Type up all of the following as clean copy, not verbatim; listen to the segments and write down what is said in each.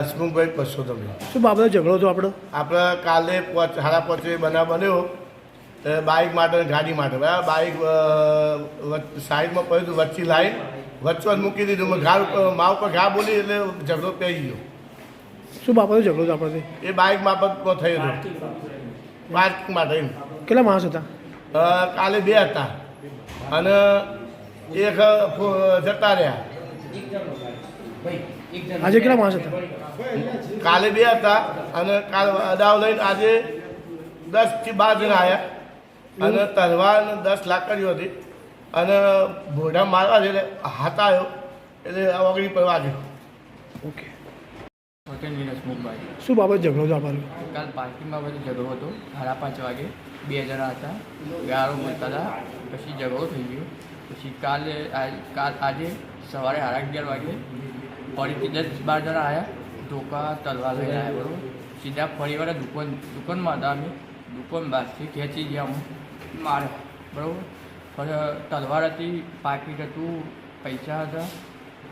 હસમુખભાઈ પરસોત્તમભાઈ. શું બાબતે ઝઘડો હતો આપણો? આપણે કાલે 5:30 બનાવ બન્યો. બાઇક માટે ગાડી માટે બરાબર. બાઇક સાઈડમાં પડ્યું હતું, વચ્ચે લાઈન વચ્ચે મૂકી દીધું. મેં મા ઉપર ઘા બોલી એટલે ઝઘડો થઈ ગયો. શું બાબતે ઝઘડો હતો આપણો? એ બાઇક બાબતમાં થયો હતો, પાર્કિંગ માટે. કેટલા માણસ હતા? કાલે 2 હતા અને એક જતા રહ્યા. આજે કેટલા માણસ હતા? કાલે 2 હતા અને કાલ અદાવ લઈને આજે 10 થી 12 જણા આવ્યા અને તલવાર 10 લાકડીઓ હતી અને ભોડા મારવા એટલે હાથ આવ્યો એટલે ઓગળી પર વાગ્યો. ઓકે. હોટેલ હસમુખભાઈ. શું બાબત ઝઘડો હતો આપણો? કાલ પાર્કિંગમાં બધો ઝઘડો હતો. 5:30 વાગે 2 જણા હતા, ગાળો બોલતા હતા, પછી ઝઘડો થઈ ગયો. પછી આજે સવારે 11:30 વાગે ફરીથી 10-12 જણા આવ્યા, ધોકા તલવાર લઈને આવ્યા. બરાબર. સીધા ફરીવાર દુકાનમાં હતા. અમે દુકાન બહારથી ખેંચી ગયા, અમે મારે. બરાબર. ફરી તલવાર હતી, પાકીટ હતું, પૈસા હતા,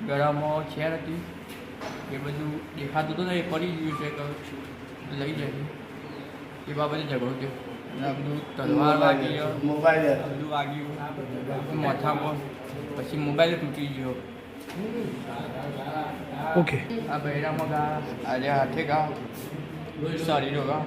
ગળામાં ચેર હતી. એ બધું દેખાતું હતું ને, એ પડી ગયું છે કે લઈ જાય. એ બાબતે ઝઘડો થયો. બધું તલવાર વાગી, મોબાઈલ બધું વાગ્યું માથામાં. પછી મોબાઈલ તૂટી ગયો. ઓકે. આ બૈરામાં ગા, આજે હાથે ગા, શરીરો ગા.